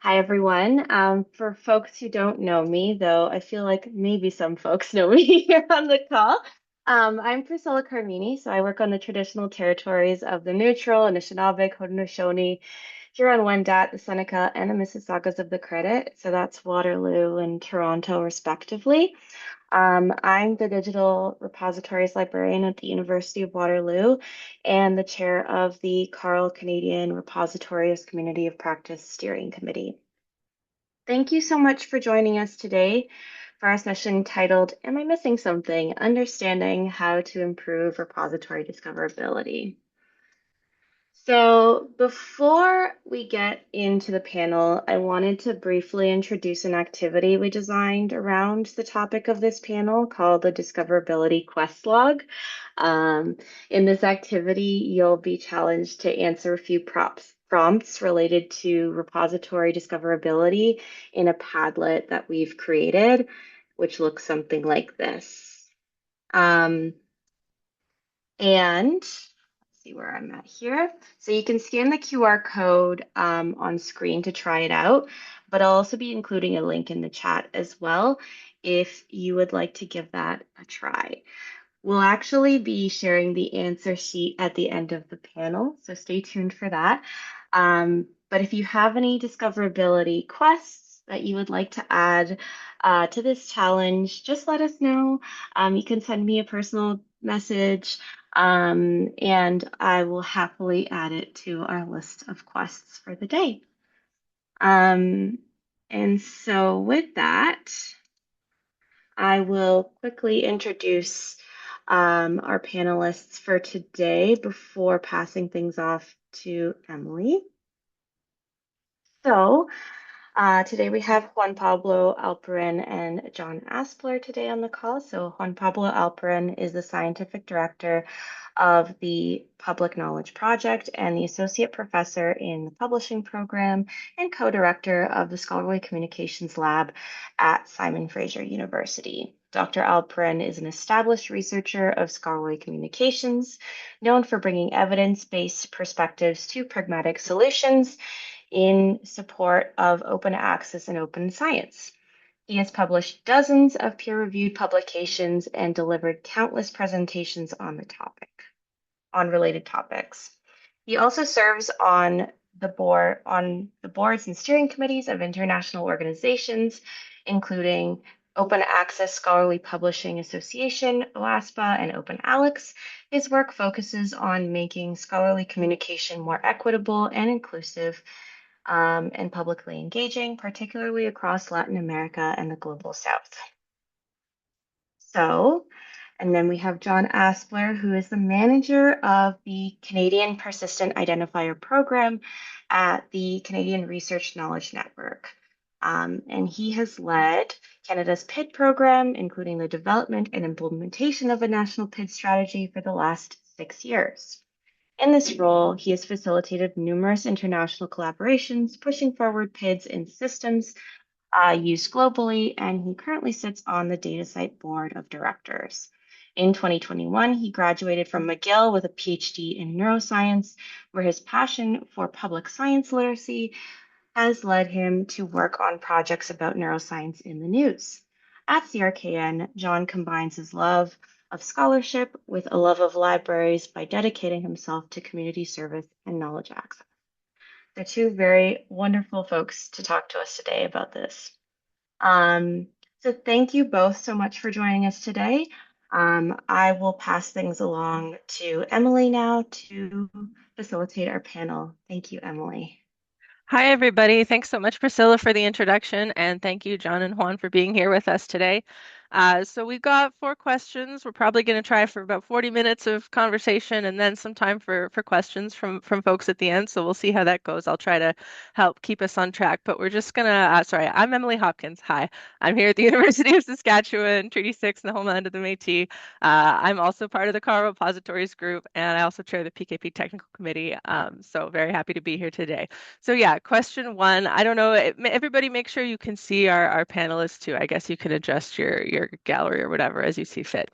Hi, everyone. For folks who don't know me, though I feel like maybe some folks know me here on the call, I'm Priscilla Carmini, so I work on the traditional territories of the Neutral, Anishinaabe, Haudenosaunee, Huron-Wendat, the Seneca, and the Mississaugas of the Credit. So that's Waterloo and Toronto, respectively. I'm the digital repositories librarian at the University of Waterloo and the chair of the Carl Canadian Repositories Community of Practice Steering Committee. Thank you so much for joining us today for our session titled, Am I Missing Something? Understanding How to Improve Repository Discoverability. So before we get into the panel, I wanted to briefly introduce an activity we designed around the topic of this panel called the Discoverability Quest Log. In this activity, you'll be challenged to answer a few prompts related to repository discoverability in a Padlet that we've created, which looks something like this. Um, and let's see where I'm at here. So you can scan the QR code on screen to try it out, but I'll also be including a link in the chat as well if you would like to give that a try. We'll actually be sharing the answer sheet at the end of the panel, so stay tuned for that. But if you have any discoverability quests that you would like to add to this challenge, just let us know. You can send me a personal message, and I will happily add it to our list of quests for the day. And so with that, I will quickly introduce our panelists for today before passing things off to Emily. So today we have Juan Pablo Alperin and John Aspler today on the call. So Juan Pablo Alperin is the scientific director of the Public Knowledge Project and the associate professor in the publishing program and co-director of the Scholarly Communications Lab at Simon Fraser University. Dr. Alperin is an established researcher of scholarly communications, known for bringing evidence-based perspectives to pragmatic solutions in support of open access and open science. He has published dozens of peer-reviewed publications and delivered countless presentations on the topic, on related topics. He also serves on the boards and steering committees of international organizations, including Open Access Scholarly Publishing Association, OASPA, and Open ALEX. His work focuses on making scholarly communication more equitable and inclusive and publicly engaging, particularly across Latin America and the Global South. So, and then we have John Aspler, who is the manager of the Canadian Persistent Identifier Program at the Canadian Research Knowledge Network. And he has led Canada's PID program, including the development and implementation of a national PID strategy for the last 6 years. In this role, he has facilitated numerous international collaborations, pushing forward PIDs in systems used globally, and he currently sits on the DataCite board of directors. In 2021, he graduated from McGill with a PhD in neuroscience, where his passion for public science literacy has led him to work on projects about neuroscience in the news. At CRKN, John combines his love of scholarship with a love of libraries by dedicating himself to community service and knowledge access. They're two very wonderful folks to talk to us today about this. So thank you both so much for joining us today. I will pass things along to Emily now to facilitate our panel. Thank you, Emily. Hi, everybody. Thanks so much, Priscilla, for the introduction, and thank you, John and Juan, for being here with us today. So we've got 4 questions. We're probably going to try for about 40 minutes of conversation and then some time for questions from folks at the end. So we'll see how that goes. I'll try to help keep us on track, but we're just going to, sorry, I'm Emily Hopkins. Hi, I'm here at the University of Saskatchewan, Treaty 6 in the homeland of the Métis. I'm also part of the Carl Repositories group, and I also chair the PKP Technical Committee. So very happy to be here today. So yeah, question one. I don't know. Everybody make sure you can see our panelists too. I guess you can adjust your gallery or whatever as you see fit.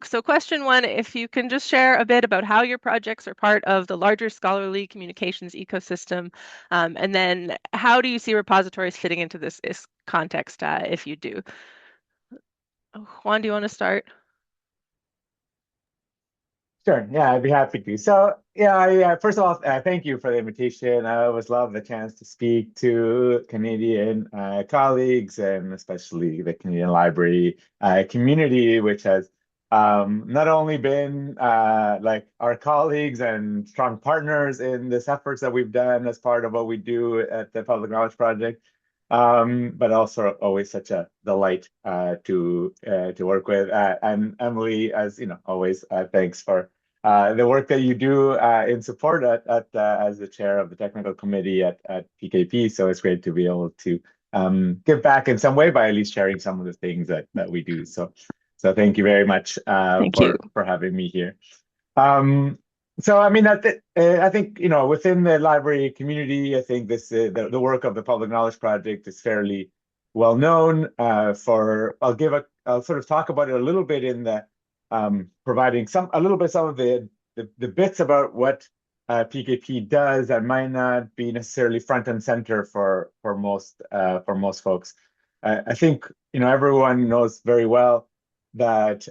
So question one, if you can just share a bit about how your projects are part of the larger scholarly communications ecosystem, and then how do you see repositories fitting into this context, if you do? Juan, do you want to start? Sure. Yeah, I'd be happy to. So, yeah, first of all, thank you for the invitation. I always love the chance to speak to Canadian colleagues and especially the Canadian Library community, which has not only been like our colleagues and strong partners in this efforts that we've done as part of what we do at the Public Knowledge Project, but also always such a delight to work with. And Emily, as you know, always thanks for the work that you do in support as the chair of the technical committee at PKP. So it's great to be able to give back in some way by at least sharing some of the things that we do. So thank you very much Thank you. for having me here. Um, so I mean, I think within the library community, I think the work of the Public Knowledge Project is fairly well known. I'll sort of talk about it a little bit in the providing some of the bits about what PKP does that might not be necessarily front and center for most folks. I think everyone knows very well that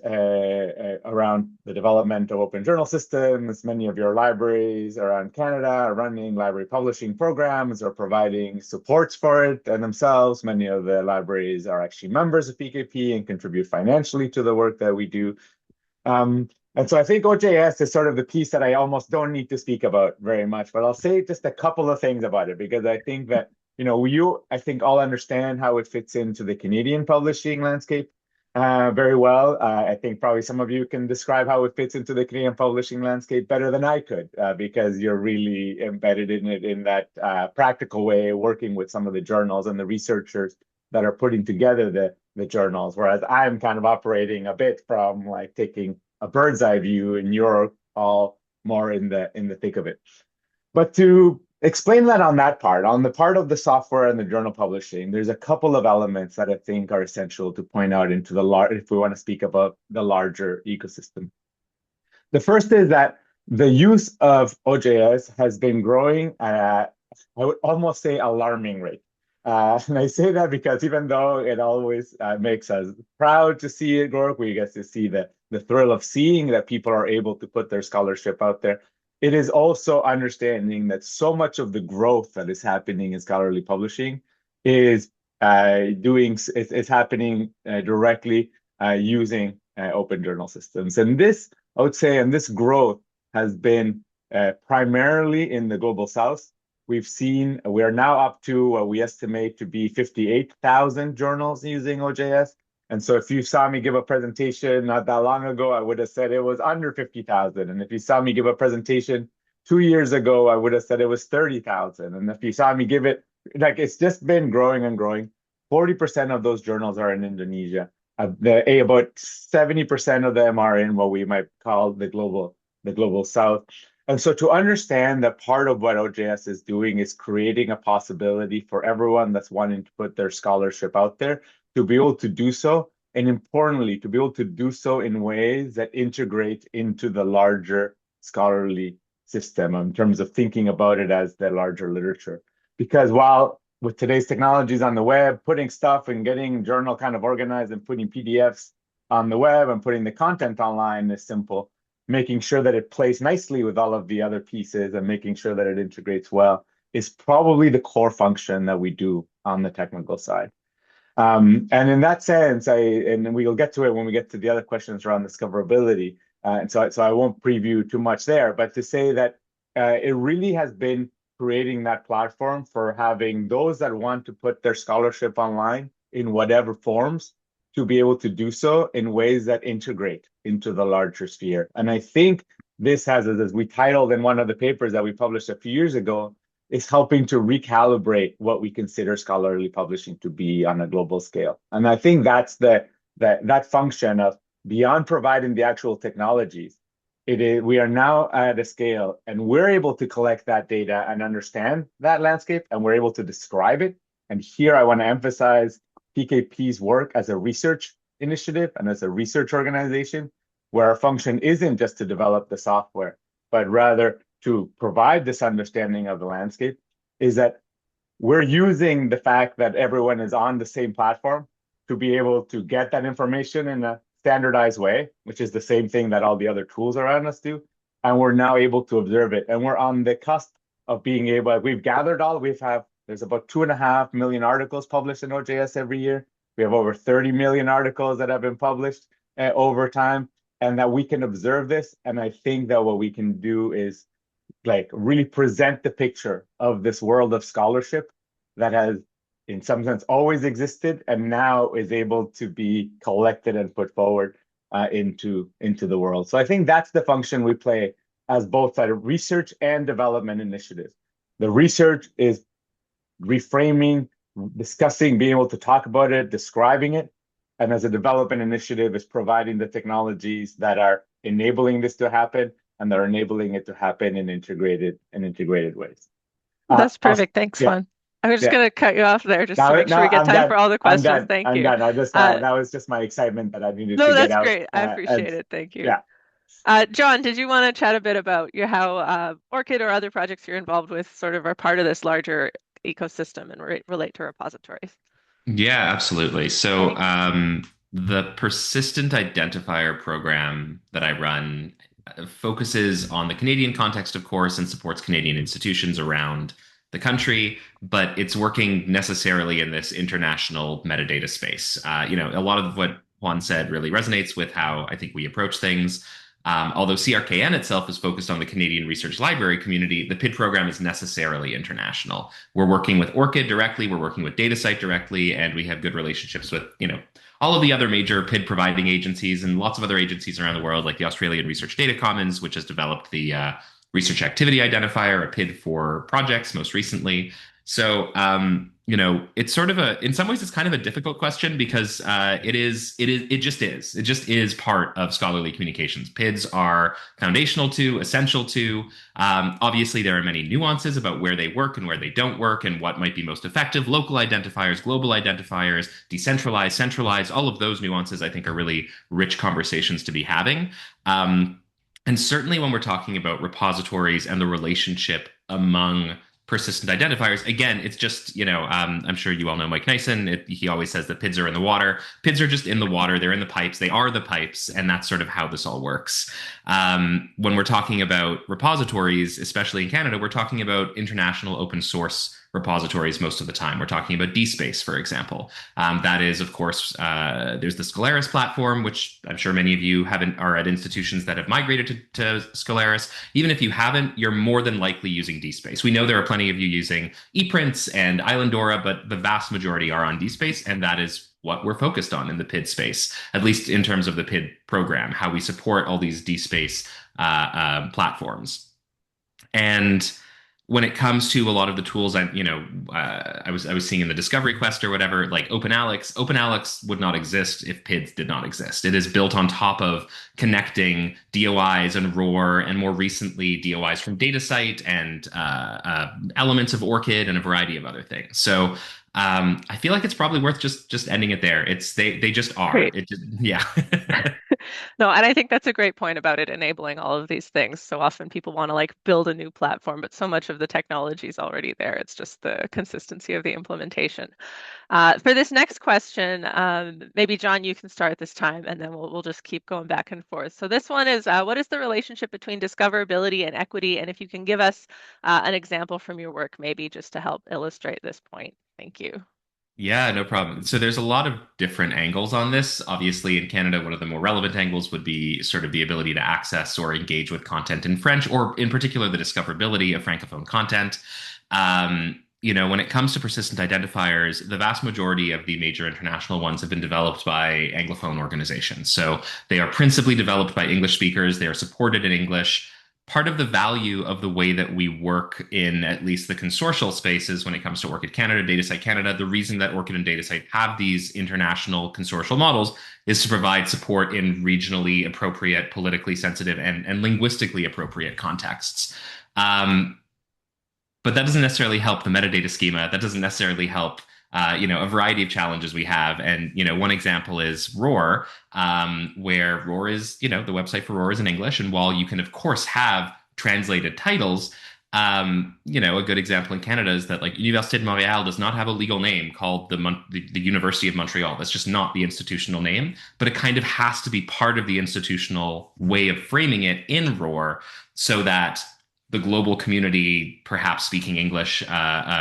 around the development of open journal systems, many of your libraries around Canada are running library publishing programs or providing supports for it and themselves. Many of the libraries are actually members of PKP and contribute financially to the work that we do. And so I think OJS is sort of the piece that I almost don't need to speak about very much, but I'll say just a couple of things about it because I think that, I think all understand how it fits into the Canadian publishing landscape very well. I think probably some of you can describe how it fits into the Canadian publishing landscape better than I could because you're really embedded in it in that practical way, working with some of the journals and the researchers that are putting together the journals, whereas I'm kind of operating a bit from like taking a bird's eye view, and you're all more in the thick of it. But to explain that on the part of the software and the journal publishing, there's a couple of elements that I think are essential to point out into if we want to speak about the larger ecosystem. The first is that the use of OJS has been growing at, I would almost say, alarming rate. And I say that because even though it always makes us proud to see it grow, we get to see the thrill of seeing that people are able to put their scholarship out there. It is also understanding that so much of the growth that is happening in scholarly publishing is happening directly using open journal systems. And this, I would say, and this growth has been primarily in the global south. We are now up to what we estimate to be 58,000 journals using OJS. And so if you saw me give a presentation not that long ago, I would have said it was under 50,000. And if you saw me give a presentation 2 years ago, I would have said it was 30,000. And if you saw me give it, like it's just been growing and growing. 40% of those journals are in Indonesia. About 70% of them are in what we might call the global south. And so to understand that part of what OJS is doing is creating a possibility for everyone that's wanting to put their scholarship out there to be able to do so, and importantly, to be able to do so in ways that integrate into the larger scholarly system in terms of thinking about it as the larger literature. Because while with today's technologies on the web, putting stuff and getting journal kind of organized and putting PDFs on the web and putting the content online is simple, making sure that it plays nicely with all of the other pieces and making sure that it integrates well is probably the core function that we do on the technical side. And in that sense, and we'll get to it when we get to the other questions around discoverability. And so I won't preview too much there, but to say that it really has been creating that platform for having those that want to put their scholarship online in whatever forms to be able to do so in ways that integrate into the larger sphere. And I think this has, as we titled in one of the papers that we published a few years ago, is helping to recalibrate what we consider scholarly publishing to be on a global scale. And I think that's that function of beyond providing the actual technologies, we are now at a scale and we're able to collect that data and understand that landscape and we're able to describe it. And here I want to emphasize PKP's work as a research initiative and as a research organization where our function isn't just to develop the software, but rather to provide this understanding of the landscape, is that we're using the fact that everyone is on the same platform to be able to get that information in a standardized way, which is the same thing that all the other tools around us do. And we're now able to observe it. And we're on the cusp of being able, we've gathered all, there's about 2.5 million articles published in OJS every year. We have over 30 million articles that have been published over time, and that we can observe this. And I think that what we can do is like really present the picture of this world of scholarship that has in some sense always existed and now is able to be collected and put forward into the world. So I think that's the function we play as both side of research and development initiatives. The research is reframing, discussing, being able to talk about it, describing it. And as a development initiative is providing the technologies that are enabling this to happen and that are enabling it to happen in integrated ways. That's perfect. Thanks, yeah, Juan. I was just yeah. going to cut you off there just to Now, make sure now we get I'm time done. for all the I'm questions. done. Thank I'm you. done. That was just my excitement that I needed No, to get that's out. great. I appreciate it. Thank you. Yeah. John, did you want to chat a bit about how ORCID or other projects you're involved with sort of are part of this larger ecosystem and relate to repositories? Yeah, absolutely. So, the persistent identifier program that I run focuses on the Canadian context, of course, and supports Canadian institutions around the country, but it's working necessarily in this international metadata space. A lot of what Juan said really resonates with how I think we approach things. Although CRKN itself is focused on the Canadian Research Library community, the PID program is necessarily international. We're working with ORCID directly, we're working with DataCite directly, and we have good relationships with, all of the other major PID providing agencies and lots of other agencies around the world, like the Australian Research Data Commons, which has developed the Research Activity Identifier, a PID for projects most recently. So, it's sort of in some ways, it's kind of a difficult question because it just is part of scholarly communications. PIDs are foundational to, essential to. Obviously, there are many nuances about where they work and where they don't work and what might be most effective. Local identifiers, global identifiers, decentralized, centralized, all of those nuances, I think, are really rich conversations to be having. And certainly when we're talking about repositories and the relationship among persistent identifiers, again, it's just, I'm sure you all know Mike Nyson. He always says that PIDs are in the water. PIDs are just in the water. They're in the pipes. They are the pipes. And that's sort of how this all works. When we're talking about repositories, especially in Canada, we're talking about international open source repositories most of the time. We're talking about DSpace, for example. That is, of course, there's the Scalaris platform, which I'm sure many of you are at institutions that have migrated to Scalaris. Even if you haven't, you're more than likely using DSpace. We know there are plenty of you using ePrints and Islandora, but the vast majority are on DSpace, and that is what we're focused on in the PID space, at least in terms of the PID program, how we support all these DSpace platforms. And when it comes to a lot of the tools, I was seeing in the Discovery Quest or whatever, like OpenAlex would not exist if PIDs did not exist. It is built on top of connecting DOIs and ROAR, and more recently DOIs from DataCite and elements of ORCID and a variety of other things. So I feel like it's probably worth just ending it there. They just are. Great. Yeah. No, and I think that's a great point about it enabling all of these things. So often people want to build a new platform, but so much of the technology is already there. It's just the consistency of the implementation. For this next question, maybe John, you can start this time, and then we'll just keep going back and forth. So this one is, what is the relationship between discoverability and equity? And if you can give us an example from your work, maybe just to help illustrate this point. Thank you. Yeah, no problem. So there's a lot of different angles on this. Obviously, in Canada, one of the more relevant angles would be sort of the ability to access or engage with content in French, or in particular, the discoverability of Francophone content. When it comes to persistent identifiers, the vast majority of the major international ones have been developed by Anglophone organizations. So they are principally developed by English speakers. They are supported in English. Part of the value of the way that we work in at least the consortial spaces when it comes to ORCID Canada, DataCite Canada, the reason that ORCID and DataCite have these international consortial models is to provide support in regionally appropriate, politically sensitive, and linguistically appropriate contexts. But that doesn't necessarily help the metadata schema. That doesn't necessarily help a variety of challenges we have. And, one example is Roar, where Roar is, the website for Roar is in English. And while you can, of course, have translated titles, a good example in Canada is that like Université de Montréal does not have a legal name called the University of Montreal. That's just not the institutional name, but it kind of has to be part of the institutional way of framing it in Roar so that the global community, perhaps speaking English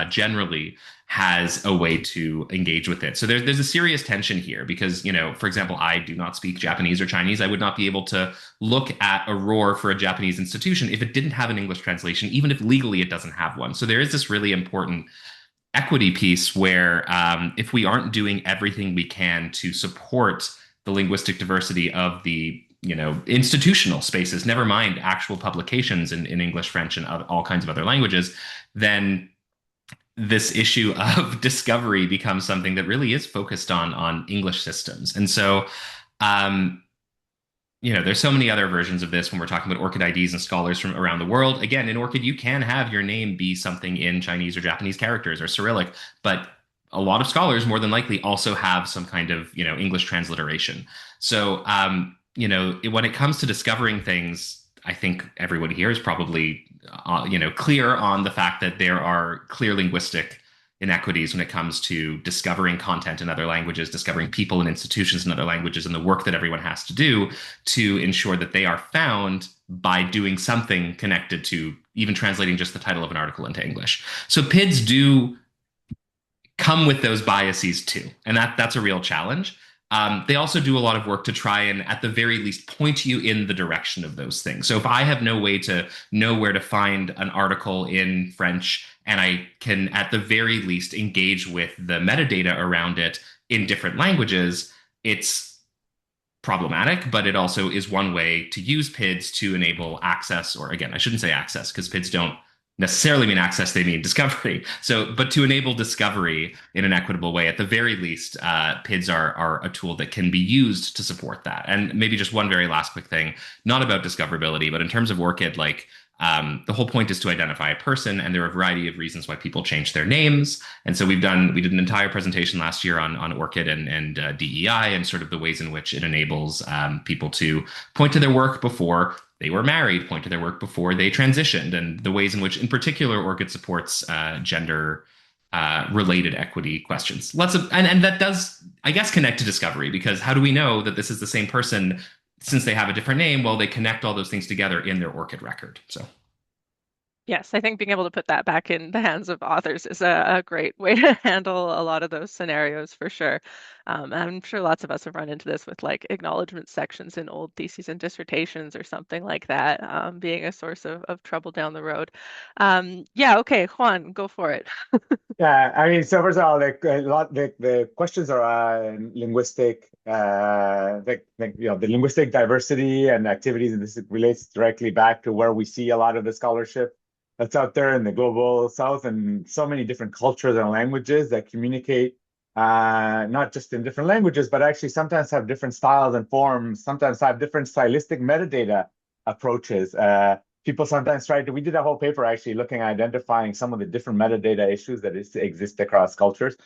generally, has a way to engage with it. So there's a serious tension here because, for example, I do not speak Japanese or Chinese. I would not be able to look at a Roar for a Japanese institution if it didn't have an English translation, even if legally it doesn't have one. So there is this really important equity piece where if we aren't doing everything we can to support the linguistic diversity of the institutional spaces, never mind actual publications in English, French, and all kinds of other languages, then this issue of discovery becomes something that really is focused on English systems. And so, there's so many other versions of this when we're talking about ORCID IDs and scholars from around the world. Again, in ORCID, you can have your name be something in Chinese or Japanese characters or Cyrillic, but a lot of scholars more than likely also have some kind of, English transliteration. So, when it comes to discovering things, I think everyone here is probably, clear on the fact that there are clear linguistic inequities when it comes to discovering content in other languages, discovering people and institutions in other languages, and the work that everyone has to do to ensure that they are found by doing something connected to even translating just the title of an article into English. So PIDs do come with those biases too, and that's a real challenge. They also do a lot of work to try and, at the very least, point you in the direction of those things. So if I have no way to know where to find an article in French, and I can, at the very least, engage with the metadata around it in different languages, it's problematic, but it also is one way to use PIDs to enable access, or again, I shouldn't say access because PIDs don't necessarily mean access, they mean discovery. So, but to enable discovery in an equitable way, at the very least, PIDs are a tool that can be used to support that. And maybe just one very last quick thing, not about discoverability, but in terms of ORCID, like the whole point is to identify a person, and there are a variety of reasons why people change their names. And so we did an entire presentation last year on ORCID and DEI and sort of the ways in which it enables people to point to their work before they were married, point to their work before they transitioned, and the ways in which, in particular, ORCID supports gender related equity questions. And that does, I guess, connect to discovery, because how do we know that this is the same person since they have a different name? Well, they connect all those things together in their ORCID record. So. Yes, I think being able to put that back in the hands of authors is a great way to handle a lot of those scenarios for sure. I'm sure lots of us have run into this with like acknowledgement sections in old theses and dissertations or something like that, being a source of trouble down the road. Yeah, okay, Juan, go for it. Yeah, I mean, so first of all, the questions are linguistic, the linguistic diversity and activities, and this relates directly back to where we see a lot of the scholarship that's out there in the global South, and so many different cultures and languages that communicate not just in different languages, but actually sometimes have different styles and forms, sometimes have different stylistic metadata approaches. People sometimes we did a whole paper actually looking at identifying some of the different metadata issues that exist across cultures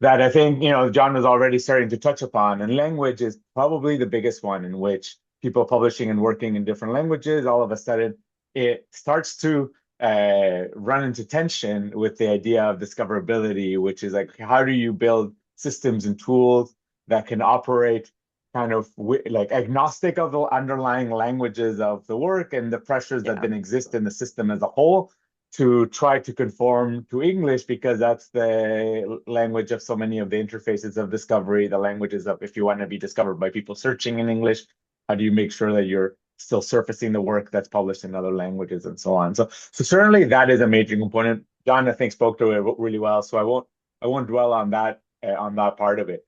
that I think, John was already starting to touch upon. And language is probably the biggest one, in which people publishing and working in different languages, all of a sudden it starts to run into tension with the idea of discoverability, which is like, how do you build systems and tools that can operate kind of like agnostic of the underlying languages of the work and the pressures that then exist in the system as a whole to try to conform to English, because that's the language of so many of the interfaces of discovery, the languages of, if you want to be discovered by people searching in English, how do you make sure that you're still surfacing the work that's published in other languages and so on. So certainly that is a major component. John, I think, spoke to it really well, so I won't dwell on that part of it.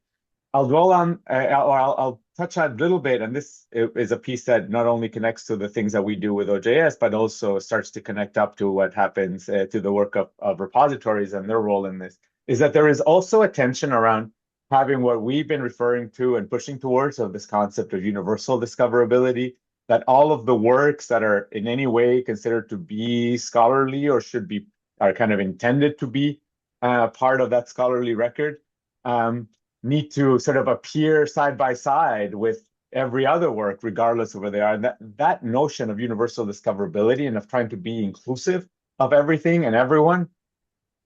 I'll dwell on, or I'll touch on a little bit, and this is a piece that not only connects to the things that we do with OJS, but also starts to connect up to what happens to the work of repositories and their role in this, is that there is also a tension around having what we've been referring to and pushing towards, of this concept of universal discoverability, that all of the works that are in any way considered to be scholarly or are kind of intended to be part of that scholarly record need to sort of appear side by side with every other work, regardless of where they are. And that notion of universal discoverability and of trying to be inclusive of everything and everyone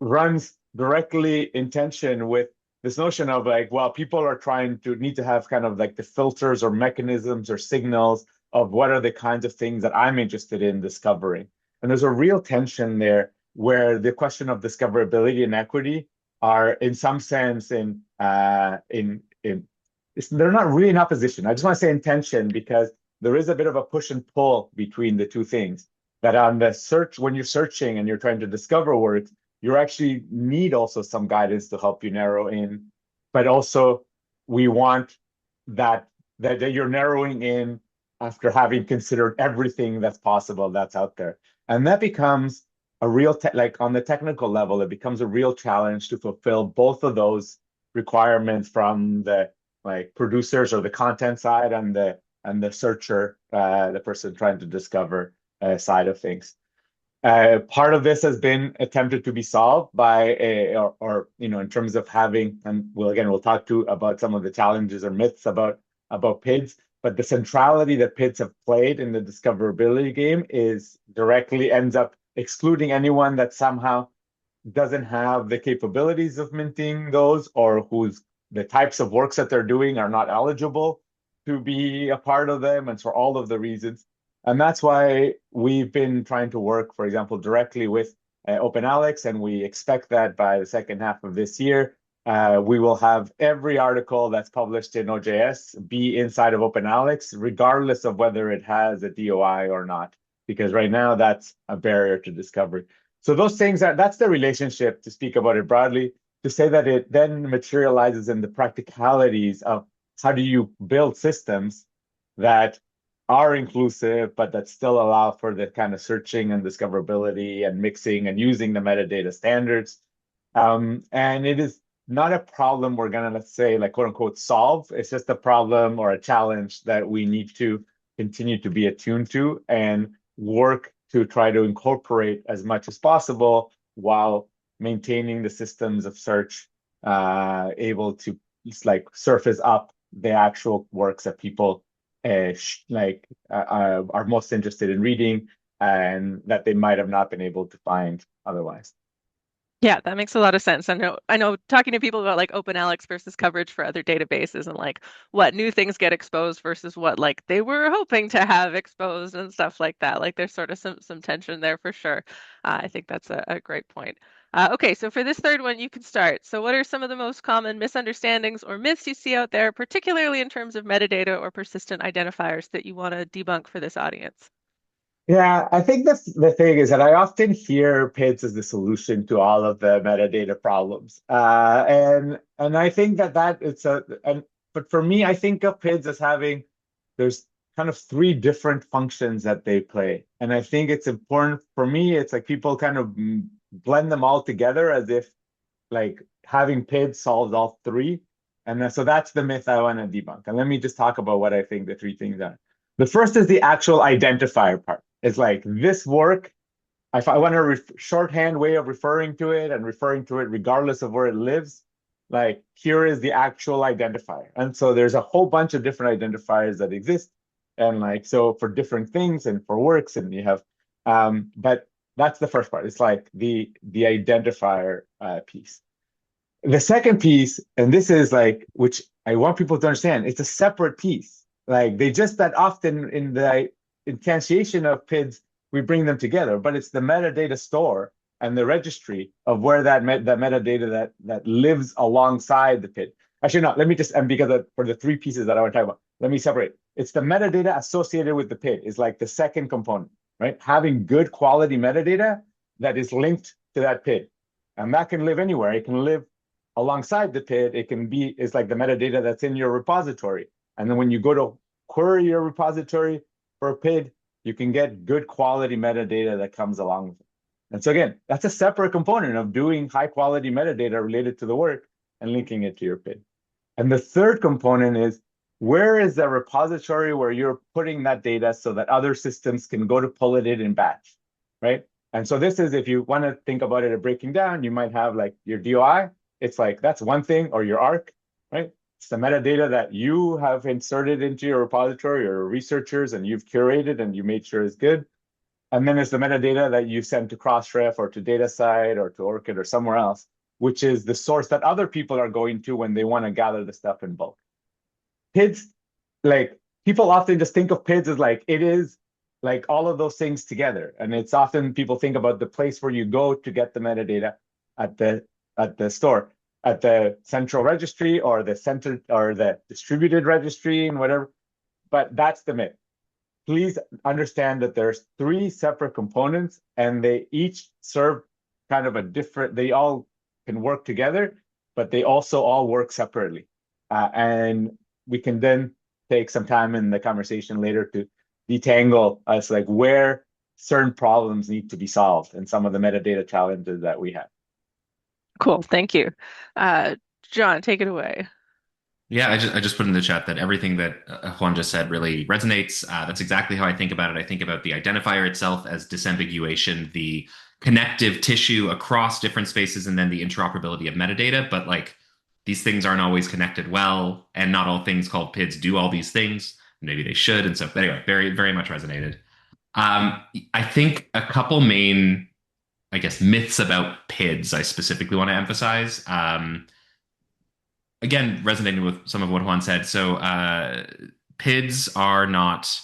runs directly in tension with this notion of like, well, people are trying to need to have kind of like the filters or mechanisms or signals of what are the kinds of things that I'm interested in discovering. And there's a real tension there where the question of discoverability and equity are in some sense they're not really in opposition. I just want to say in tension because there is a bit of a push and pull between the two things. That on the search, when you're searching and you're trying to discover words, you actually need also some guidance to help you narrow in, but also we want that you're narrowing in after having considered everything that's possible that's out there. And that becomes a real, like on the technical level, it becomes a real challenge to fulfill both of those requirements from the like producers or the content side and the searcher, the person trying to discover side of things. Part of this has been attempted to be solved by or in terms of having, and we'll talk to about some of the challenges or myths about PIDs, but the centrality that PIDs have played in the discoverability game is directly ends up excluding anyone that somehow doesn't have the capabilities of minting those or whose the types of works that they're doing are not eligible to be a part of them, and for all of the reasons. And that's why we've been trying to work, for example, directly with OpenAlex, and we expect that by the second half of this year, we will have every article that's published in OJS be inside of OpenAlex, regardless of whether it has a DOI or not, because right now that's a barrier to discovery. So those things, that's the relationship, to speak about it broadly, to say that it then materializes in the practicalities of how do you build systems that are inclusive, but that still allow for the kind of searching and discoverability and mixing and using the metadata standards. And it is not a problem we're going to, let's say, like quote unquote, solve. It's just a problem or a challenge that we need to continue to be attuned to and work to try to incorporate as much as possible while maintaining the systems of search able to just like surface up the actual works that people are most interested in reading and that they might have not been able to find otherwise. Yeah, that makes a lot of sense. I know talking to people about like OpenAlex versus coverage for other databases and like what new things get exposed versus what like they were hoping to have exposed and stuff like that. Like there's sort of some tension there for sure. I think that's a great point. Okay, so for this third one, you can start. So what are some of the most common misunderstandings or myths you see out there, particularly in terms of metadata or persistent identifiers that you want to debunk for this audience? Yeah, I think that's the thing is that I often hear PIDs as the solution to all of the metadata problems, and I think that it's but for me, I think of PIDs as having there's kind of three different functions that they play, and I think it's important for me. It's like people kind of blend them all together as if like having PIDs solves all three, and so that's the myth I want to debunk. And let me just talk about what I think the three things are. The first is the actual identifier part. It's like this work, if I want a shorthand way of referring to it and referring to it regardless of where it lives, like here is the actual identifier. And so there's a whole bunch of different identifiers that exist. And like, so for different things and for works, and you have, but that's the first part. It's like the identifier piece. The second piece, and this is like, which I want people to understand, it's a separate piece. Like they just that often in the instantiation of PIDs, we bring them together, but it's the metadata store and the registry of where that metadata that lives alongside the PID. Actually, no, let me just, and because for the three pieces that I want to talk about, let me separate. It's the metadata associated with the PID is like the second component, right? Having good quality metadata that is linked to that PID. And that can live anywhere. It can live alongside the PID. It can be, it's like the metadata that's in your repository. And then when you go to query your repository for a PID, you can get good quality metadata that comes along with it. And so again, that's a separate component of doing high quality metadata related to the work and linking it to your PID. And the third component is where is the repository where you're putting that data so that other systems can go to pull it in batch, right? And so this is, if you want to think about it, breaking down, you might have like your DOI. It's like, that's one thing, or your ARC, right? It's the metadata that you have inserted into your repository or researchers and you've curated and you made sure is good. And then it's the metadata that you send to Crossref or to DataCite or to ORCID or somewhere else, which is the source that other people are going to when they want to gather the stuff in bulk. PIDs, like people often just think of PIDs as like, it is like all of those things together. And it's often people think about the place where you go to get the metadata at the store, at the central registry or the center or the distributed registry and whatever. But that's the myth. Please understand that there's 3 separate components and they each serve kind of a different, they all can work together, but they also all work separately. And we can then take some time in the conversation later to detangle us like where certain problems need to be solved and some of the metadata challenges that we have. Cool, thank you. John, take it away. Yeah, I just put in the chat that everything that Juan just said really resonates. That's exactly how I think about it. I think about the identifier itself as disambiguation, the connective tissue across different spaces, and then the interoperability of metadata. But like these things aren't always connected well, and not all things called PIDs do all these things. Maybe they should. And so, but anyway, very, very much resonated. I think a couple main, I guess, myths about PIDs I specifically want to emphasize. Again, resonating with some of what Juan said. So PIDs are not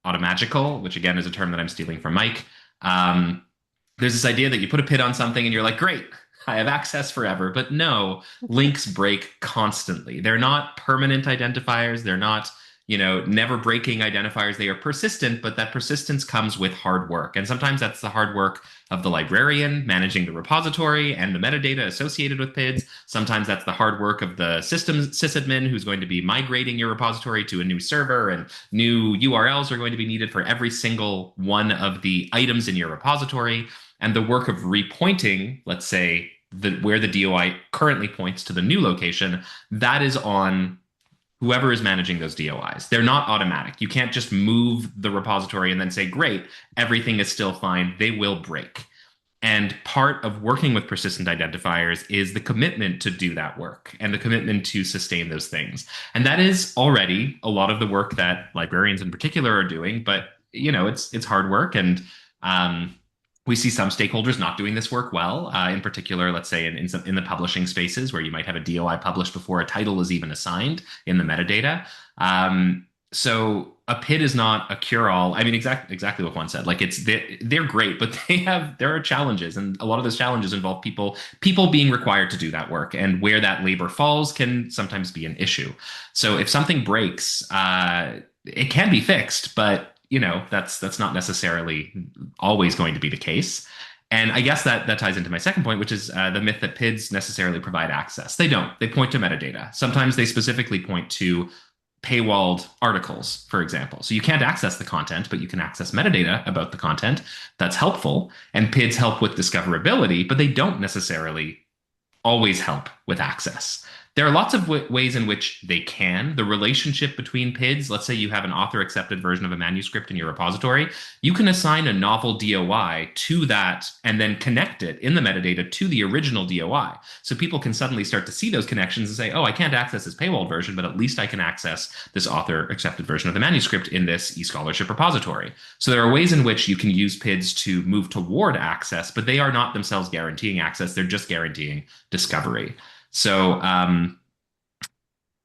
automagical, which again is a term that I'm stealing from Mike. There's this idea that you put a PID on something and you're like, great, I have access forever. But no, links break constantly. They're not permanent identifiers. They're not, never breaking identifiers. They are persistent, but that persistence comes with hard work. And sometimes that's the hard work of the librarian managing the repository and the metadata associated with PIDs. Sometimes that's the hard work of the systems sysadmin who's going to be migrating your repository to a new server, and new URLs are going to be needed for every single one of the items in your repository. And the work of repointing, let's say, where the DOI currently points to the new location, that is on whoever is managing those DOIs. They're not automatic. You can't just move the repository and then say, great, everything is still fine. They will break. And part of working with persistent identifiers is the commitment to do that work and the commitment to sustain those things. And that is already a lot of the work that librarians in particular are doing, but it's hard work. And we see some stakeholders not doing this work well, in particular, let's say in the publishing spaces where you might have a DOI published before a title is even assigned in the metadata. So a PID is not a cure-all. I mean, exactly what Juan said. Like they're great, but there are challenges, and a lot of those challenges involve people being required to do that work, and where that labor falls can sometimes be an issue. So if something breaks, it can be fixed, but that's not necessarily always going to be the case. And I guess that ties into my second point, which is the myth that PIDs necessarily provide access. They don't. They point to metadata. Sometimes they specifically point to paywalled articles, for example. So you can't access the content, but you can access metadata about the content. That's helpful. And PIDs help with discoverability, but they don't necessarily always help with access. There are lots of ways in which they can. The relationship between PIDs, let's say you have an author-accepted version of a manuscript in your repository, you can assign a novel DOI to that and then connect it in the metadata to the original DOI. So people can suddenly start to see those connections and say, oh, I can't access this paywall version, but at least I can access this author-accepted version of the manuscript in this eScholarship repository. So there are ways in which you can use PIDs to move toward access, but they are not themselves guaranteeing access. They're just guaranteeing discovery. So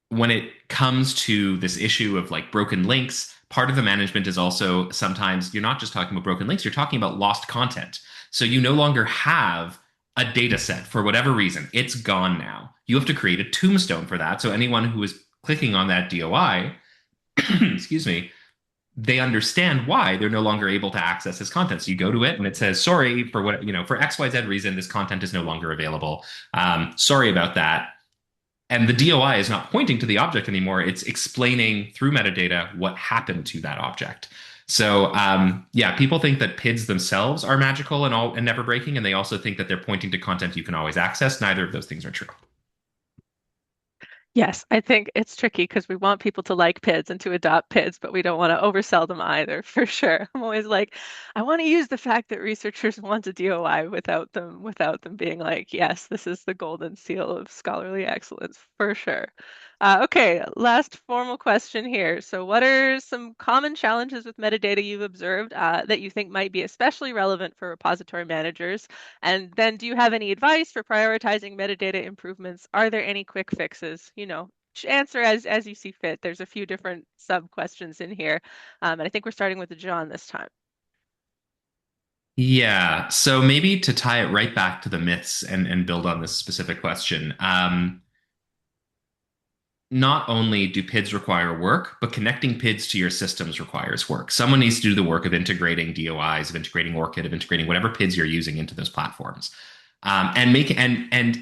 when it comes to this issue of like broken links, part of the management is also sometimes you're not just talking about broken links, you're talking about lost content. So you no longer have a data set for whatever reason. It's gone now. You have to create a tombstone for that. So anyone who is clicking on that DOI, excuse me, they understand why they're no longer able to access this content. So you go to it and it says, sorry, for XYZ reason, this content is no longer available. Sorry about that. And the DOI is not pointing to the object anymore. It's explaining through metadata what happened to that object. So people think that PIDs themselves are magical and never breaking. And they also think that they're pointing to content you can always access. Neither of those things are true. Yes, I think it's tricky because we want people to like PIDs and to adopt PIDs, but we don't want to oversell them either, for sure. I'm always like, I want to use the fact that researchers want a DOI without them being like, yes, this is the golden seal of scholarly excellence, for sure. Okay, last formal question here. So what are some common challenges with metadata you've observed that you think might be especially relevant for repository managers? And then do you have any advice for prioritizing metadata improvements? Are there any quick fixes? Answer as you see fit. There's a few different sub questions in here. And I think we're starting with John this time. Yeah, so maybe to tie it right back to the myths and build on this specific question. Not only do PIDs require work, but connecting PIDs to your systems requires work. Someone needs to do the work of integrating DOIs, of integrating ORCID, of integrating whatever PIDs you're using into those platforms. And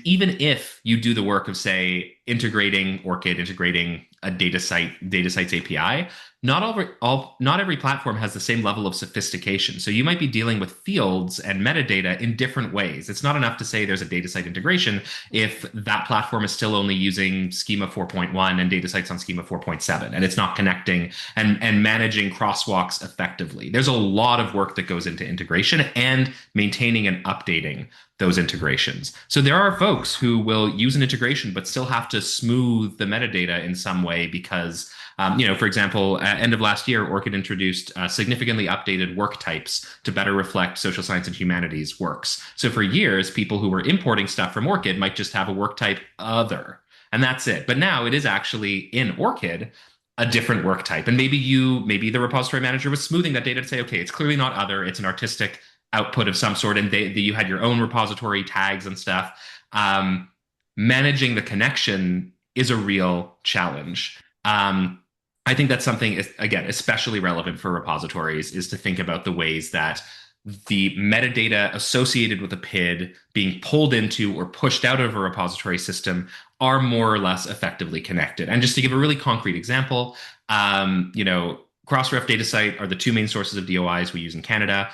even if you do the work of, say, integrating ORCID, integrating a DataSite's API, not every platform has the same level of sophistication. So you might be dealing with fields and metadata in different ways. It's not enough to say there's a DataSite integration if that platform is still only using Schema 4.1 and DataSite's on Schema 4.7, and it's not connecting and managing crosswalks effectively. There's a lot of work that goes into integration and maintaining and updating those integrations. So there are folks who will use an integration but still have to smooth the metadata in some way because, for example, at end of last year, ORCID introduced significantly updated work types to better reflect social science and humanities works. So for years, people who were importing stuff from ORCID might just have a work type other, and that's it. But now it is actually in ORCID a different work type. And maybe the repository manager was smoothing that data to say, okay, it's clearly not other, it's an artistic output of some sort, and you had your own repository tags and stuff. Managing the connection is a real challenge. I think that's something, again, especially relevant for repositories, is to think about the ways that the metadata associated with a PID being pulled into or pushed out of a repository system are more or less effectively connected. And just to give a really concrete example, Crossref DataSite are the two main sources of DOIs we use in Canada.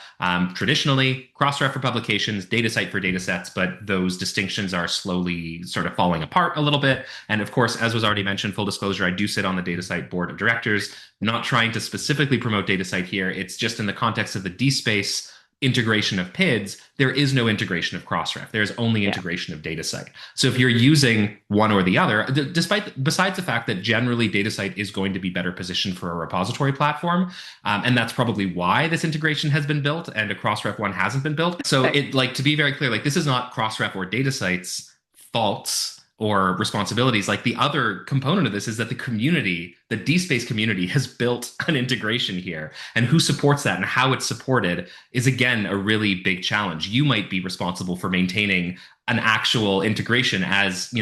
Traditionally, Crossref for publications, DataSite for datasets, but those distinctions are slowly sort of falling apart a little bit. And of course, as was already mentioned, full disclosure, I do sit on the DataSite board of directors. Not trying to specifically promote DataSite here. It's just in the context of the DSpace integration of PIDs, there is no integration of Crossref. There's only integration of DataSite. So if you're using one or the other, besides the fact that generally DataSite is going to be better positioned for a repository platform, and that's probably why this integration has been built and a Crossref one hasn't been built. So to be very clear, this is not Crossref or DataSite's faults or responsibilities. The other component of this is that the DSpace community has built an integration here, and who supports that and how it's supported is, again, a really big challenge. You might be responsible for maintaining an actual integration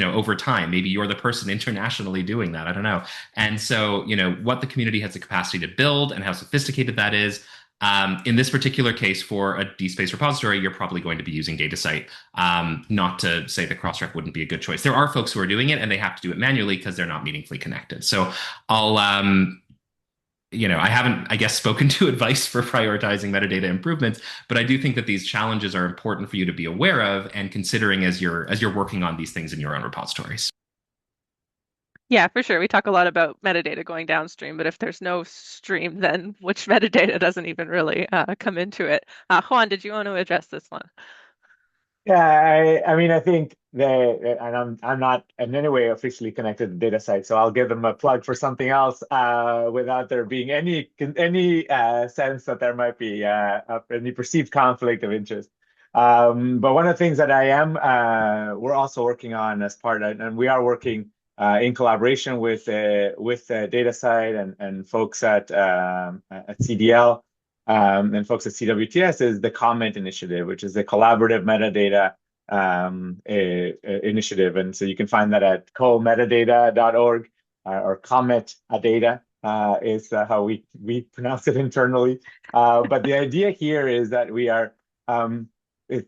over time. Maybe you're the person internationally doing that. I don't know. And so, what the community has the capacity to build and how sophisticated that is. In this particular case, for a DSpace repository, you're probably going to be using DataSite. Not to say that Crossref wouldn't be a good choice. There are folks who are doing it, and they have to do it manually because they're not meaningfully connected. So I haven't, I guess, spoken to advice for prioritizing metadata improvements, but I do think that these challenges are important for you to be aware of and considering as you're working on these things in your own repositories. Yeah, for sure. We talk a lot about metadata going downstream, but if there's no stream, then which metadata doesn't even really come into it. Juan, did you want to address this one? Yeah, I think and I'm not in any way officially connected to DataSite, so I'll give them a plug for something else without there being any sense that there might be any perceived conflict of interest. But one of the things that we're also working on as part of, and we are working in collaboration with DataSite and folks at CDL. And folks at CWTS is the comment initiative, which is a collaborative metadata initiative. And so you can find that at co-metadata.org or comment data is how we pronounce it internally. But the idea here is that we are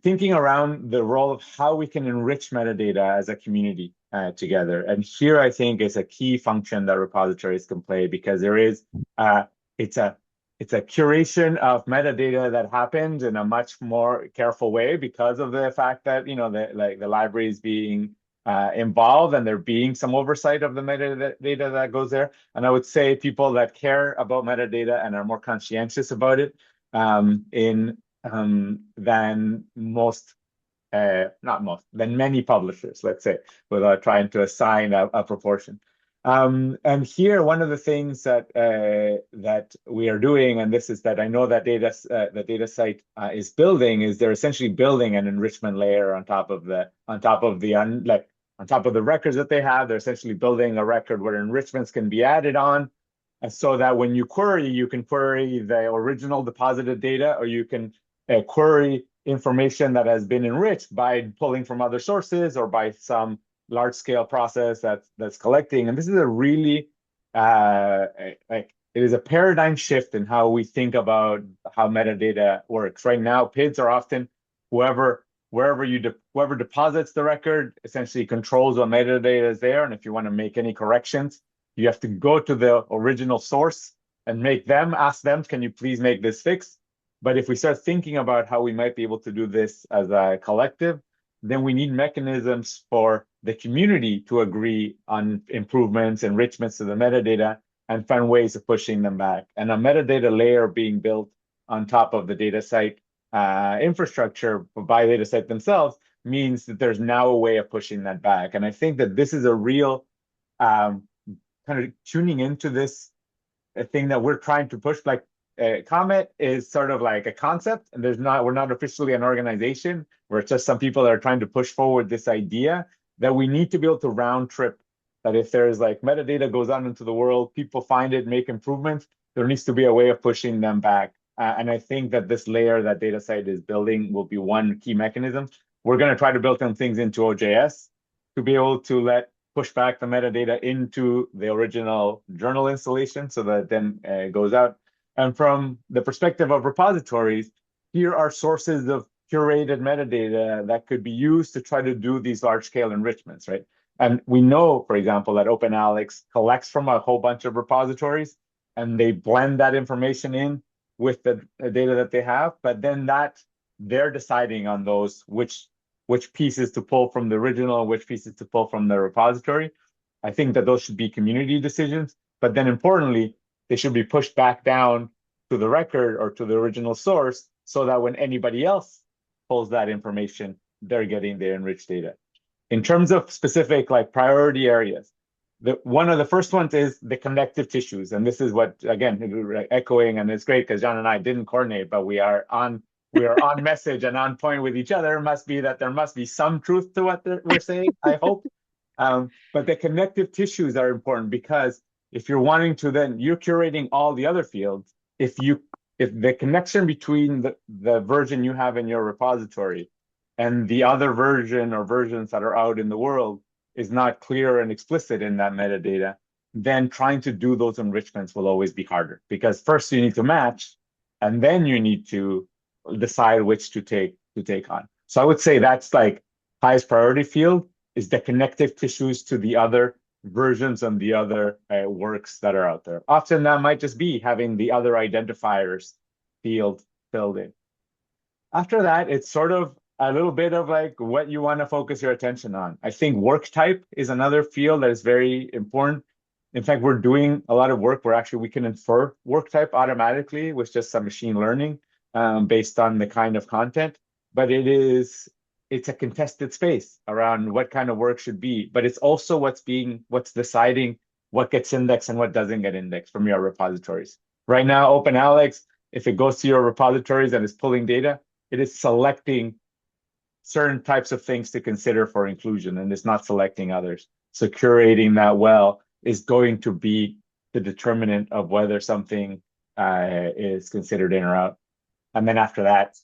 thinking around the role of how we can enrich metadata as a community together. And here I think is a key function that repositories can play, because there is it's a curation of metadata that happens in a much more careful way because of the fact that the library is being involved, and there being some oversight of the metadata that goes there. And I would say people that care about metadata and are more conscientious about it than most, not most, than many publishers, let's say, without trying to assign a proportion. And here, one of the things that we are doing, and this is that I know that the DataCite is building, is they're essentially building an enrichment layer on top of the records that they have. They're essentially building a record where enrichments can be added on, and so that when you can query the original deposited data, or you can query information that has been enriched by pulling from other sources or by some large-scale process that's collecting. And this is a really it is a paradigm shift in how we think about how metadata works. Right now, PIDs are often whoever deposits the record essentially controls what metadata is there, and if you want to make any corrections, you have to go to the original source and ask them, can you please make this fix? But if we start thinking about how we might be able to do this as a collective, then we need mechanisms for the community to agree on improvements, enrichments to the metadata, and find ways of pushing them back. And a metadata layer being built on top of the DataCite infrastructure by DataCite themselves means that there's now a way of pushing that back. And I think that this is a real kind of tuning into this thing that we're trying to push. Like Comet is sort of like a concept, and we're not officially an organization. We're just some people that are trying to push forward this idea that we need to be able to round trip, that if there's like metadata goes out into the world, people find it, make improvements, there needs to be a way of pushing them back. And I think that this layer that DataCite is building will be one key mechanism. We're going to try to build some things into OJS to be able to push back the metadata into the original journal installation so that then it goes out. And from the perspective of repositories, here are sources of curated metadata that could be used to try to do these large-scale enrichments, right? And we know, for example, that OpenAlex collects from a whole bunch of repositories, and they blend that information in with the data that they have, but then they're deciding on those which pieces to pull from the original and which pieces to pull from the repository. I think that those should be community decisions, but then importantly, they should be pushed back down to the record or to the original source so that when anybody else pulls that information, they're getting the enriched data. In terms of specific priority areas, one of the first ones is the connective tissues. And this is what, again, we're echoing, and it's great because John and I didn't coordinate, but we are on message and on point with each other. There must be some truth to what we're saying, I hope. But the connective tissues are important because if you're wanting to, then you're curating all the other fields. If the connection between the version you have in your repository and the other version or versions that are out in the world is not clear and explicit in that metadata, then trying to do those enrichments will always be harder, because first you need to match, and then you need to decide which to take on. So I would say that's highest priority field is the connective tissues to the other versions and the other works that are out there. Often that might just be having the other identifiers field filled in. After that, it's sort of a little bit of what you want to focus your attention on. I think work type is another field that is very important. In fact, we're doing a lot of work where actually we can infer work type automatically with just some machine learning based on the kind of content. But it's a contested space around what kind of work should be. But it's also what's deciding what gets indexed and what doesn't get indexed from your repositories. Right now, OpenAlex, if it goes to your repositories and is pulling data, it is selecting certain types of things to consider for inclusion, and it's not selecting others. So curating that well is going to be the determinant of whether something is considered in or out. And then after that,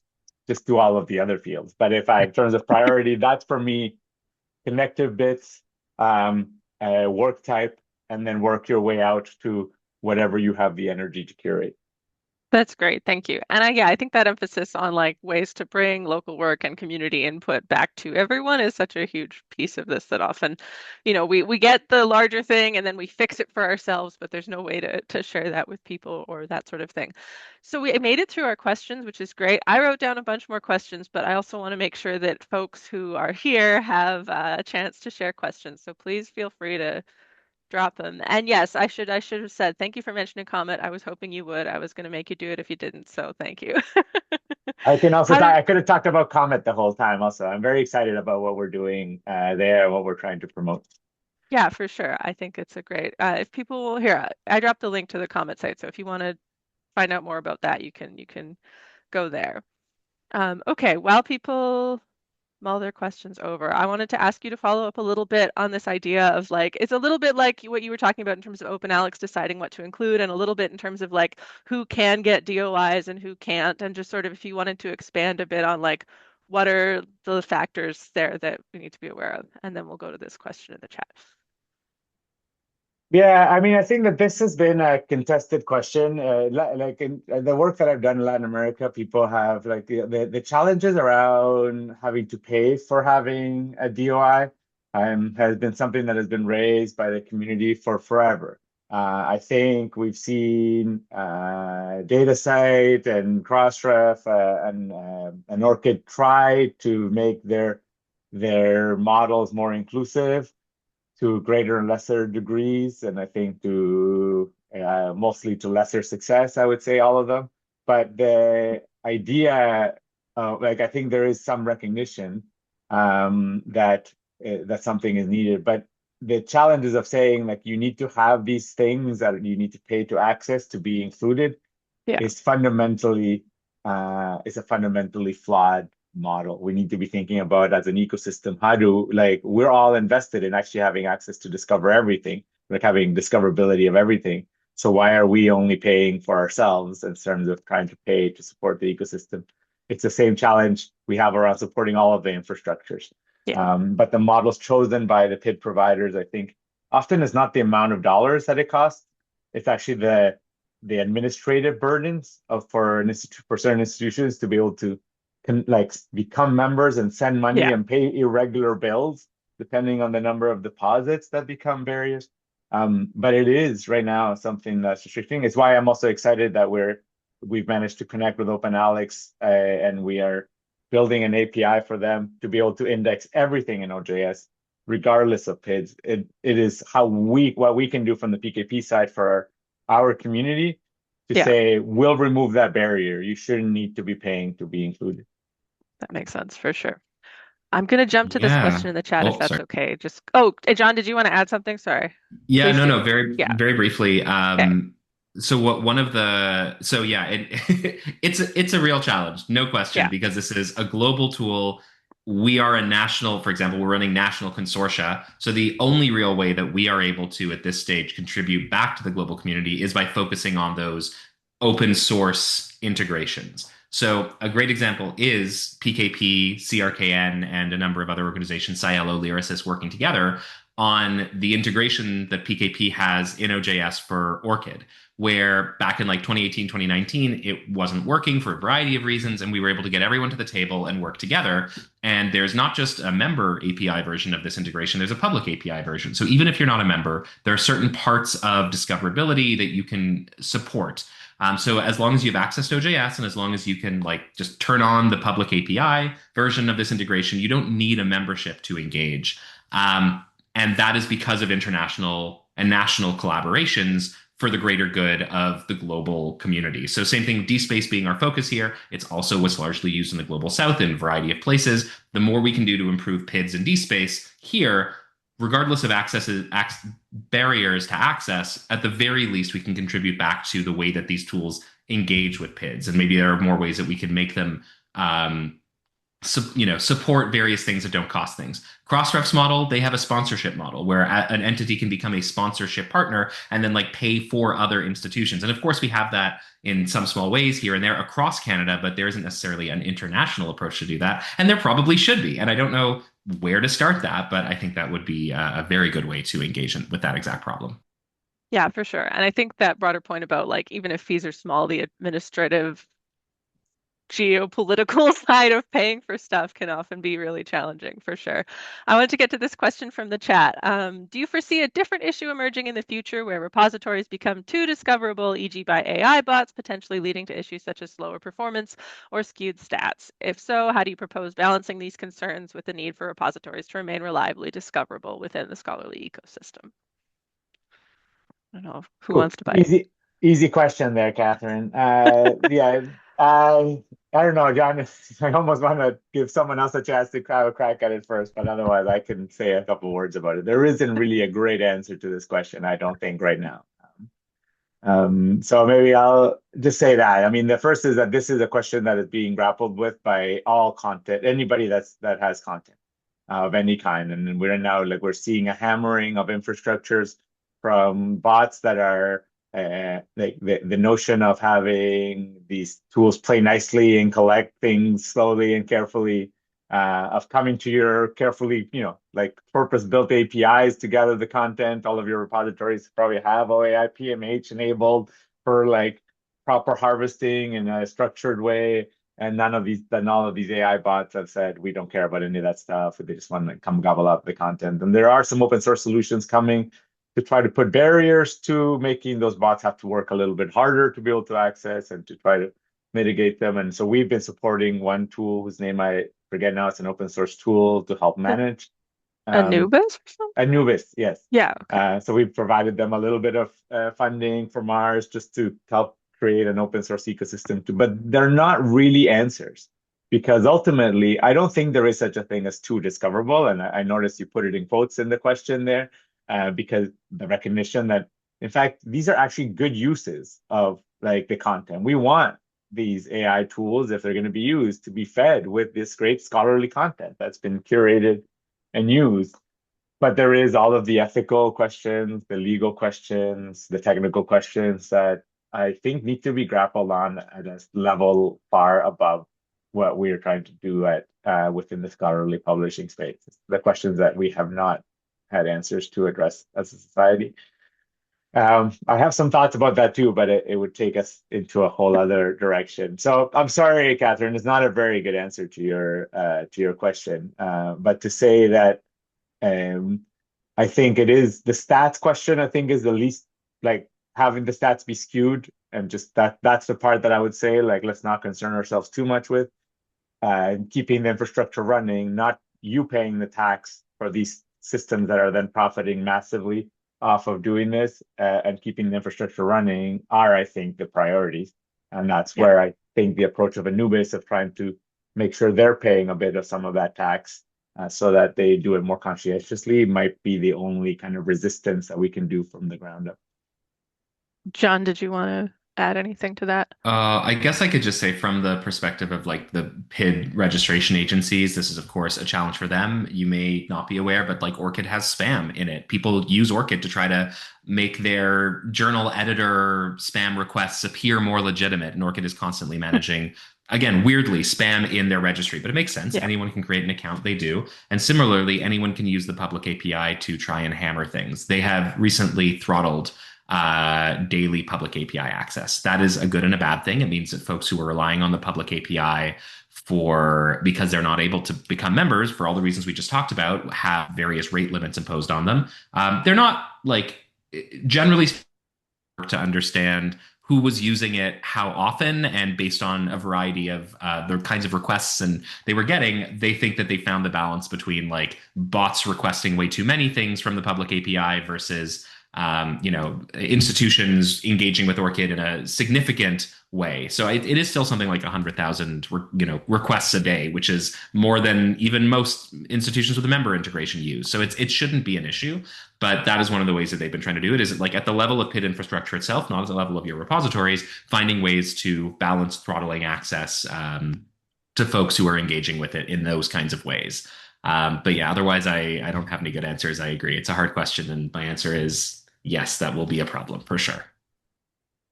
just do all of the other fields. But in terms of priority, that's for me, connective bits, work type, and then work your way out to whatever you have the energy to curate. That's great. Thank you. And I think that emphasis on like ways to bring local work and community input back to everyone is such a huge piece of this that often, we get the larger thing and then we fix it for ourselves, but there's no way to share that with people or that sort of thing. So we made it through our questions, which is great. I wrote down a bunch more questions, but I also want to make sure that folks who are here have a chance to share questions. So please feel free to drop them. And yes, I should have said thank you for mentioning Comet. I was hoping you would. I was going to make you do it if you didn't, so thank you. I can also How talk, do I could have talked about Comet the whole time also. I'm very excited about what we're doing there and what we're trying to promote. Yeah, for sure. I think it's a great if people here, I dropped the link to the Comet site, so if you want to find out more about that, you can go there. Okay, while people mull their questions over. I wanted to ask you to follow up a little bit on this idea of like, it's a little bit like what you were talking about in terms of Open Alex deciding what to include, and a little bit in terms of like who can get DOIs and who can't, and just sort of if you wanted to expand a bit on like what are the factors there that we need to be aware of, and then we'll go to this question in the chat. Yeah, I mean, I think that this has been a contested question. Like in the work that I've done in Latin America, people have like the challenges around having to pay for having a DOI has been something that has been raised by the community for forever. I think we've seen DataCite and Crossref and ORCID try to make their models more inclusive to greater and lesser degrees, and I think to mostly to lesser success, I would say all of them. But the idea, like I think there is some recognition that something is needed, but the challenges of saying like you need to have these things that you need to pay to access to be included Yeah, is a fundamentally flawed model. We need to be thinking about as an ecosystem, how do like we're all invested in actually having access to discover everything, like having discoverability of everything. So why are we only paying for ourselves in terms of trying to pay to support the ecosystem? It's the same challenge we have around supporting all of the infrastructures. yeah, But the models chosen by the PID providers, I think, often is not the amount of dollars that it costs. It's actually the administrative burdens for certain institutions to be able to like become members and send money yeah, and pay irregular bills depending on the number of deposits that become barriers. But it is right now something that's restricting. It's why I'm also excited that we've managed to connect with Open Alex and we are building an API for them to be able to index everything in OJS, regardless of PIDs. It is what we can do from the PKP side for our community to yeah. say we'll remove that barrier. You shouldn't need to be paying to be included. That makes sense for sure. I'm going to jump to this Yeah. question in the chat if Oh, that's sorry. okay. John, did you want to add something? Sorry. Yeah, Please no, do. no, very, Yeah. very briefly. Okay. So what one of the so yeah, it's a real challenge, no question, Yeah. because this is a global tool. We are a national, for example, we're running national consortia. So the only real way that we are able to at this stage contribute back to the global community is by focusing on those open source integrations. So a great example is PKP, CRKN, and a number of other organizations, Scielo, Lyrasis, working together on the integration that PKP has in OJS for ORCID, where back in like 2018, 2019, it wasn't working for a variety of reasons. And we were able to get everyone to the table and work together. And there's not just a member API version of this integration, there's a public API version. So even if you're not a member, there are certain parts of discoverability that you can support. So as long as you have access to OJS and as long as you can like just turn on the public API version of this integration, you don't need a membership to engage. And that is because of international and national collaborations for the greater good of the global community. So same thing, DSpace being our focus here. It's also what's largely used in the global south in a variety of places. The more we can do to improve PIDs and DSpace here, regardless of barriers to access, at the very least, we can contribute back to the way that these tools engage with PIDs. And maybe there are more ways that we can make them support various things that don't cost things. Crossref's model, they have a sponsorship model where an entity can become a sponsorship partner and then like pay for other institutions. And of course, we have that in some small ways here and there across Canada, but there isn't necessarily an international approach to do that. And there probably should be. And I don't know where to start that, but I think that would be a very good way to engage with that exact problem. Yeah, for sure. And I think that broader point about like even if fees are small, the administrative geopolitical side of paying for stuff can often be really challenging, for sure. I wanted to get to this question from the chat. Do you foresee a different issue emerging in the future where repositories become too discoverable, e.g. by AI bots, potentially leading to issues such as slower performance or skewed stats? If so, how do you propose balancing these concerns with the need for repositories to remain reliably discoverable within the scholarly ecosystem? I don't know who Cool. wants to bite. Easy question there, Catherine. Yeah, I don't know, John. I almost want to give someone else a chance to have a crack at it first, but otherwise, I can say a couple words about it. There isn't really a great answer to this question, I don't think, right now. So maybe I'll just say that. I mean, the first is that this is a question that is being grappled with by all content, anybody that has content of any kind. And we're now like we're seeing a hammering of infrastructures from bots that are like the notion of having these tools play nicely and collect things slowly and carefully, of coming to your carefully, like purpose-built APIs to gather the content. All of your repositories probably have OAI PMH enabled for like proper harvesting in a structured way. And all of these AI bots have said, we don't care about any of that stuff. They just want to come gobble up the content. And there are some open source solutions coming to try to put barriers to making those bots have to work a little bit harder to be able to access and to try to mitigate them. And so we've been supporting one tool whose name I forget now. It's an open source tool to help manage. Anubis or something? Anubis, yes. Yeah, okay. So we've provided them a little bit of funding from ours just to help create an open source ecosystem too. But they're not really answers because ultimately, I don't think there is such a thing as too discoverable. And I noticed you put it in quotes in the question there, because the recognition that, in fact, these are actually good uses of like the content. We want these AI tools, if they're going to be used, to be fed with this great scholarly content that's been curated and used. But there is all of the ethical questions, the legal questions, the technical questions that I think need to be grappled on at a level far above what we are trying to do at within the scholarly publishing space. The questions that we have not had answers to address as a society. I have some thoughts about that too, but it would take us into a whole other direction. So I'm sorry, Catherine, it's not a very good answer to your question. But to say that I think it is the stats question, I think is the least, like having the stats be skewed, and just that's the part that I would say, like, let's not concern ourselves too much with, keeping the infrastructure running, not you paying the tax for these systems that are then profiting massively off of doing this, and keeping the infrastructure running are, I think, the priorities. And that's Yeah. where I think the approach of Anubis of trying to make sure they're paying a bit of some of that tax, so that they do it more conscientiously, might be the only kind of resistance that we can do from the ground up. John, did you want to add anything to that? I guess I could just say from the perspective of like the PID registration agencies, this is of course a challenge for them. You may not be aware, but like ORCID has spam in it. People use ORCID to try to make their journal editor spam requests appear more legitimate. And ORCID is constantly managing, again, weirdly, spam in their registry, but it makes sense. Yeah. Anyone can create an account, they do. And similarly, anyone can use the public API to try and hammer things. They have recently throttled daily public API access. That is a good and a bad thing. It means that folks who are relying on the public API because they're not able to become members for all the reasons we just talked about, have various rate limits imposed on them. They're not like generally to understand who was using it, how often, and based on a variety of the kinds of requests and they were getting, they think that they found the balance between like bots requesting way too many things from the public API versus institutions engaging with ORCID in a significant way. So it is still something like 100,000, requests a day, which is more than even most institutions with a member integration use. So it shouldn't be an issue, but that is one of the ways that they've been trying to do it. Is like at the level of PID infrastructure itself, not at the level of your repositories, finding ways to balance throttling access to folks who are engaging with it in those kinds of ways. But yeah, otherwise, I don't have any good answers. I agree. It's a hard question. And my answer is yes, that will be a problem for sure.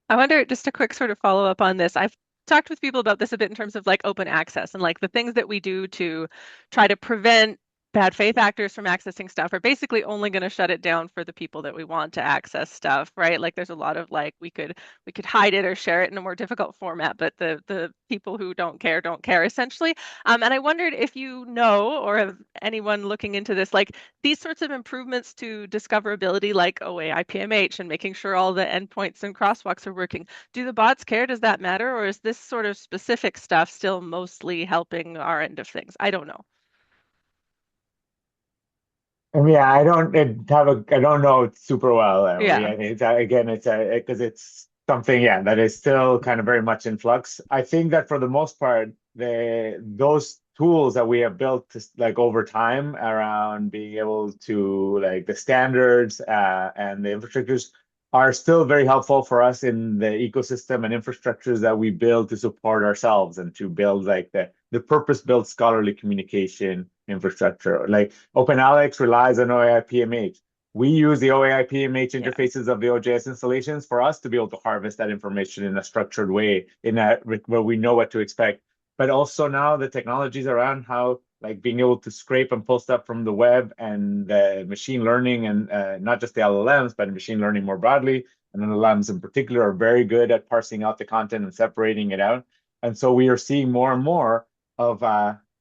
I wonder, just a quick sort of follow up on this. I've talked with people about this a bit in terms of like open access and like the things that we do to try to prevent bad faith actors from accessing stuff are basically only going to shut it down for the people that we want to access stuff, right? Like there's a lot of like we could hide it or share it in a more difficult format, but the people who don't care essentially. And I wondered if you know or have anyone looking into this, like these sorts of improvements to discoverability, like OA IPMH and making sure all the endpoints and crosswalks are working. Do the bots care? Does that matter, or is this sort of specific stuff still mostly helping our end of things? I don't know. And yeah, I don't know it super well, Emily. Yeah. I mean, it's because it's something, yeah, that is still kind of very much in flux. I think that for the most part, those tools that we have built to, like over time around being able to like the standards and the infrastructures are still very helpful for us in the ecosystem and infrastructures that we build to support ourselves and to build like the purpose-built scholarly communication infrastructure. Like OpenAlex relies on OAI-PMH. We use the OAI-PMH Yeah. interfaces of the OJS installations for us to be able to harvest that information in a structured way, where we know what to expect. But also now the technologies around how like being able to scrape and pull stuff from the web and machine learning and not just the LLMs, but machine learning more broadly, and LLMs in particular are very good at parsing out the content and separating it out. And so we are seeing more and more of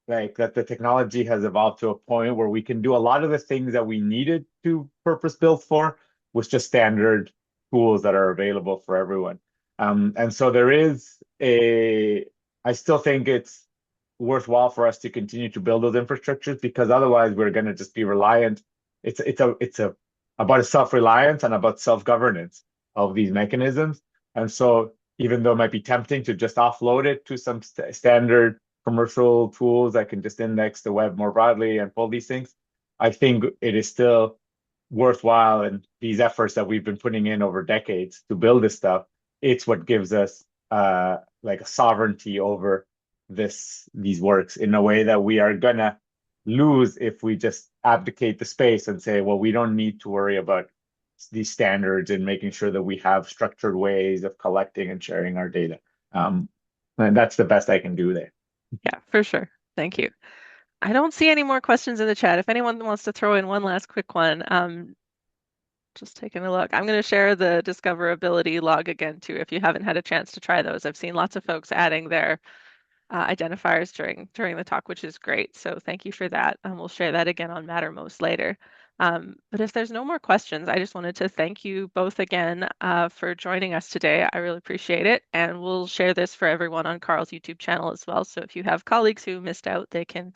like that the technology has evolved to a point where we can do a lot of the things that we needed to purpose built for with just standard tools that are available for everyone. And so I still think it's worthwhile for us to continue to build those infrastructures because otherwise we're going to just be reliant. It's about a self-reliance and about self-governance of these mechanisms. And so even though it might be tempting to just offload it to some standard commercial tools that can just index the web more broadly and pull these things, I think it is still worthwhile. And these efforts that we've been putting in over decades to build this stuff, it's what gives us like a sovereignty over these works in a way that we are gonna lose if we just abdicate the space and say, well, we don't need to worry about these standards and making sure that we have structured ways of collecting and sharing our data. And that's the best I can do there. Yeah, for sure. Thank you. I don't see any more questions in the chat. If anyone wants to throw in one last quick one, just taking a look. I'm going to share the discoverability log again too, if you haven't had a chance to try those. I've seen lots of folks adding their identifiers during the talk, which is great. So thank you for that. We'll share that again on Mattermost later. But if there's no more questions, I just wanted to thank you both again for joining us today. I really appreciate it. And we'll share this for everyone on Carl's YouTube channel as well. So if you have colleagues who missed out, they can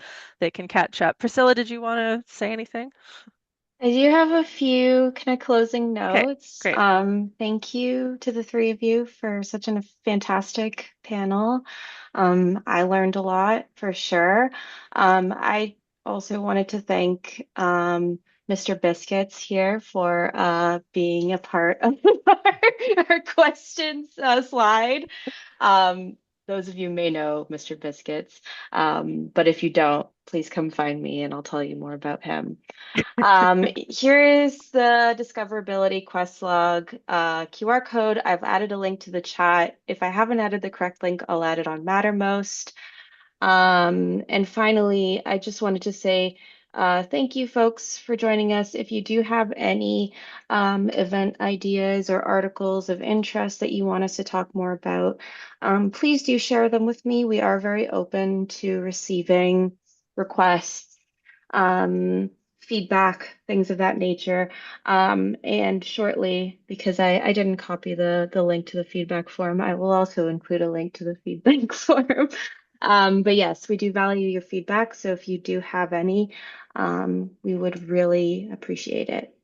catch up. Priscilla, did you want to say anything? I do have a few kind of closing Okay, notes. great. Thank you to the three of you for such a fantastic panel. I learned a lot for sure. I also wanted to thank Mr. Biscuits here for being a part of our questions slide. Those of you may know Mr. Biscuits, but if you don't, please come find me and I'll tell you more about him. Here is the discoverability quest log QR code. I've added a link to the chat. If I haven't added the correct link, I'll add it on Mattermost. And finally, I just wanted to say thank you, folks, for joining us. If you do have any event ideas or articles of interest that you want us to talk more about, please do share them with me. We are very open to receiving requests, feedback, things of that nature. And shortly, because I didn't copy the link to the feedback form, I will also include a link to the feedback form. But yes, we do value your feedback. So if you do have any, we would really appreciate it.